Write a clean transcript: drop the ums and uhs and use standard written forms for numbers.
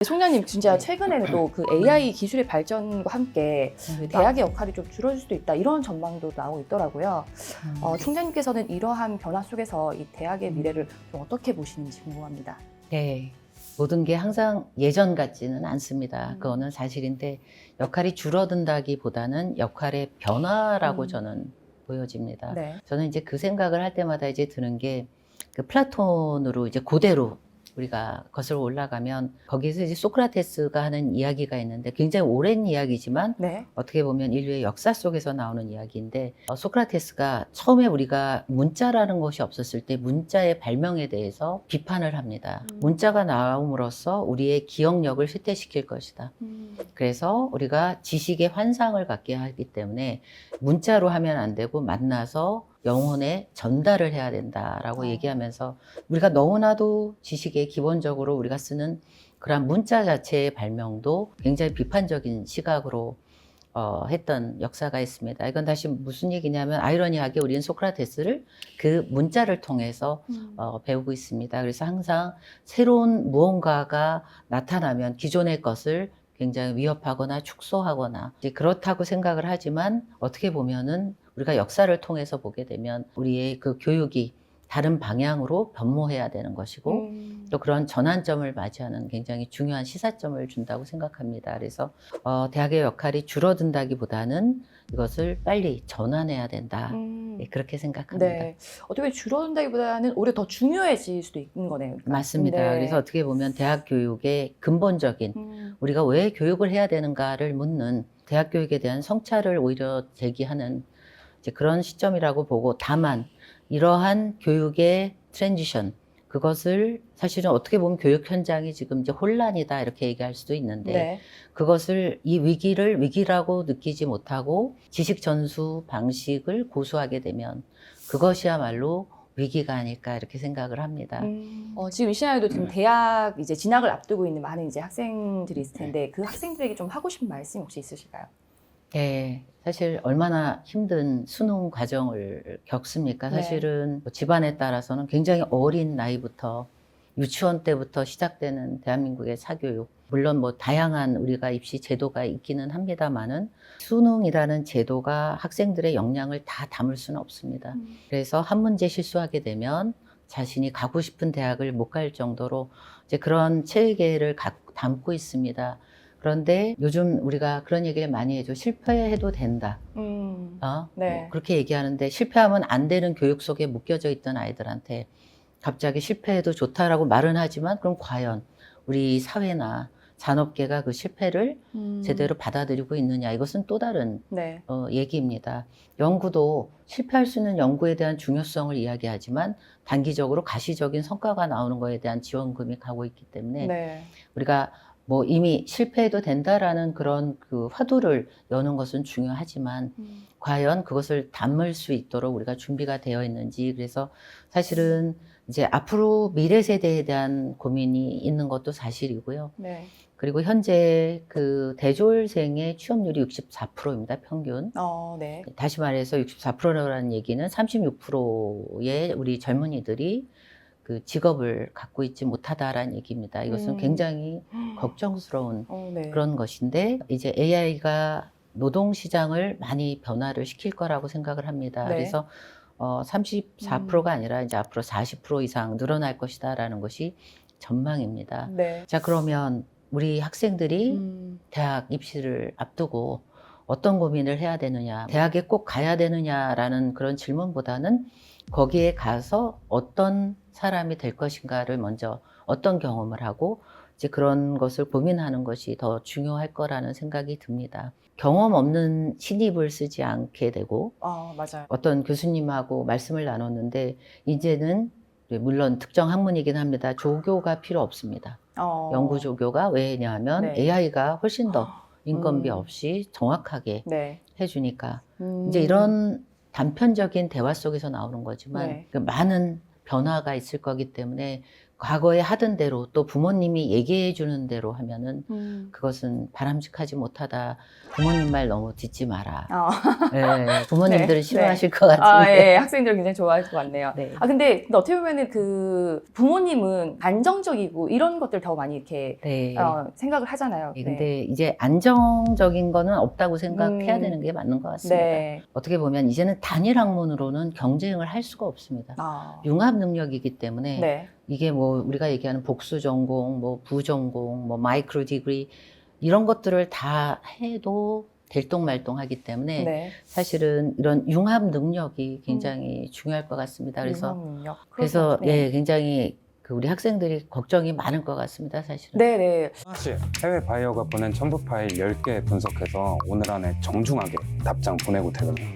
송량님 진짜 네. 최근에도 그 AI 기술의 발전과 함께 네. 대학의 역할이 좀 줄어들 수도 있다 이런 전망도 나오고 있더라고요. 총장님께서는 이러한 변화 속에서 이 대학의 미래를 좀 어떻게 보시는지 궁금합니다. 네. 모든 게 항상 예전 같지는 않습니다. 그거는 사실인데 역할이 줄어든다기보다는 역할의 변화라고 저는 보여집니다. 네. 저는 이제 그 생각을 할 때마다 이제 드는 게 그 플라톤으로 이제 고대로 우리가 거슬러 올라가면 거기서 이제 소크라테스가 하는 이야기가 있는데 굉장히 오랜 이야기지만 네. 어떻게 보면 인류의 역사 속에서 나오는 이야기인데 소크라테스가 처음에 우리가 문자라는 것이 없었을 때 문자의 발명에 대해서 비판을 합니다. 문자가 나옴으로써 우리의 기억력을 쇠퇴시킬 것이다. 그래서 우리가 지식의 환상을 갖게 하기 때문에 문자로 하면 안 되고 만나서 영혼에 전달을 해야 된다라고 얘기하면서 우리가 너무나도 지식에 기본적으로 우리가 쓰는 그런 문자 자체의 발명도 굉장히 비판적인 시각으로 했던 역사가 있습니다. 이건 다시 무슨 얘기냐면 아이러니하게 우리는 소크라테스를 그 문자를 통해서 배우고 있습니다. 그래서 항상 새로운 무언가가 나타나면 기존의 것을 굉장히 위협하거나 축소하거나 이제 그렇다고 생각을 하지만 어떻게 보면은 우리가 역사를 통해서 보게 되면 우리의 그 교육이 다른 방향으로 변모해야 되는 것이고 또 그런 전환점을 맞이하는 굉장히 중요한 시사점을 준다고 생각합니다. 그래서 대학의 역할이 줄어든다기보다는 이것을 빨리 전환해야 된다. 네, 그렇게 생각합니다. 네. 어떻게 줄어든다기보다는 오히려 더 중요해질 수도 있는 거네요. 그러니까. 맞습니다. 네. 그래서 어떻게 보면 대학 교육의 근본적인 우리가 왜 교육을 해야 되는가를 묻는 대학 교육에 대한 성찰을 오히려 제기하는 이제 그런 시점이라고 보고 다만 이러한 교육의 트랜지션 그것을 사실은 어떻게 보면 교육 현장이 지금 이제 혼란이다 이렇게 얘기할 수도 있는데 네. 그것을 이 위기를 위기라고 느끼지 못하고 지식 전수 방식을 고수하게 되면 그것이야말로 위기가 아닐까 이렇게 생각을 합니다. 지금 이 시간에도 지금 대학 이제 진학을 앞두고 있는 많은 이제 학생들이 있을 텐데 그 학생들에게 좀 하고 싶은 말씀 혹시 있으실까요? 네, 사실 얼마나 힘든 수능 과정을 겪습니까? 네. 사실은 뭐 집안에 따라서는 굉장히 어린 나이부터 유치원 때부터 시작되는 대한민국의 사교육. 물론 뭐 다양한 우리가 입시 제도가 있기는 합니다만은 수능이라는 제도가 학생들의 역량을 다 담을 수는 없습니다. 그래서 한 문제 실수하게 되면 자신이 가고 싶은 대학을 못 갈 정도로 이제 그런 체계를 담고 있습니다. 그런데 요즘 우리가 그런 얘기를 많이 해줘. 실패해도 된다. 네. 그렇게 얘기하는데 실패하면 안 되는 교육 속에 묶여져 있던 아이들한테 갑자기 실패해도 좋다라고 말은 하지만 그럼 과연 우리 사회나 산업계가 그 실패를 제대로 받아들이고 있느냐 이것은 또 다른 네. 얘기입니다. 연구도 실패할 수 있는 연구에 대한 중요성을 이야기하지만 단기적으로 가시적인 성과가 나오는 것에 대한 지원금이 가고 있기 때문에 네. 우리가 뭐 이미 실패해도 된다라는 그런 그 화두를 여는 것은 중요하지만 과연 그것을 담을 수 있도록 우리가 준비가 되어 있는지 그래서 사실은 이제 앞으로 미래 세대에 대한 고민이 있는 것도 사실이고요. 네. 그리고 현재 그 대졸생의 취업률이 64%입니다, 평균. 네. 다시 말해서 64%라는 얘기는 36%의 우리 젊은이들이 그 직업을 갖고 있지 못하다라는 얘기입니다. 이것은 굉장히 걱정스러운 네. 그런 것인데 이제 AI가 노동시장을 많이 변화를 시킬 거라고 생각을 합니다. 네. 그래서 34%가 아니라 이제 앞으로 40% 이상 늘어날 것이다라는 것이 전망입니다. 네. 자, 그러면 우리 학생들이 대학 입시를 앞두고 어떤 고민을 해야 되느냐, 대학에 꼭 가야 되느냐라는 그런 질문보다는 거기에 가서 어떤 사람이 될 것인가를 먼저 어떤 경험을 하고 이제 그런 것을 고민하는 것이 더 중요할 거라는 생각이 듭니다. 경험 없는 신입을 쓰지 않게 되고 맞아요. 어떤 교수님하고 말씀을 나눴는데 이제는 물론 특정 학문이긴 합니다. 조교가 필요 없습니다. 연구 조교가 왜냐하면 네. AI가 훨씬 더 인건비 없이 정확하게 네. 해주니까 이제 이런 단편적인 대화 속에서 나오는 거지만 네. 그 많은 변화가 있을 거기 때문에 과거에 하던 대로 또 부모님이 얘기해 주는 대로 하면은 그것은 바람직하지 못하다. 부모님 말 너무 듣지 마라. 네, 부모님들은 네, 싫어하실 네. 것 같은데. 예, 학생들 굉장히 좋아할 것 같네요. 네. 근데 어떻게 보면은 그 부모님은 안정적이고 이런 것들 더 많이 이렇게 네. 생각을 하잖아요. 네, 근데 이제 안정적인 거는 없다고 생각해야 음. 되는 게 맞는 것 같습니다. 네. 어떻게 보면 이제는 단일 학문으로는 경쟁을 할 수가 없습니다. 융합 능력이기 때문에 네. 이게 뭐 우리가 얘기하는 복수 전공, 뭐 부전공, 뭐 마이크로 디그리 이런 것들을 다 해도 들똥말똥하기 때문에 네. 사실은 이런 융합 능력이 굉장히 중요할 것 같습니다. 그래서 융합 능력. 그래서 네. 예, 굉장히 그 우리 학생들이 걱정이 많을 것 같습니다. 사실은. 네네. 하나씩 해외 바이어가 보낸 첨부 파일 10개 분석해서 오늘 안에 정중하게 답장 보내고 퇴근해요.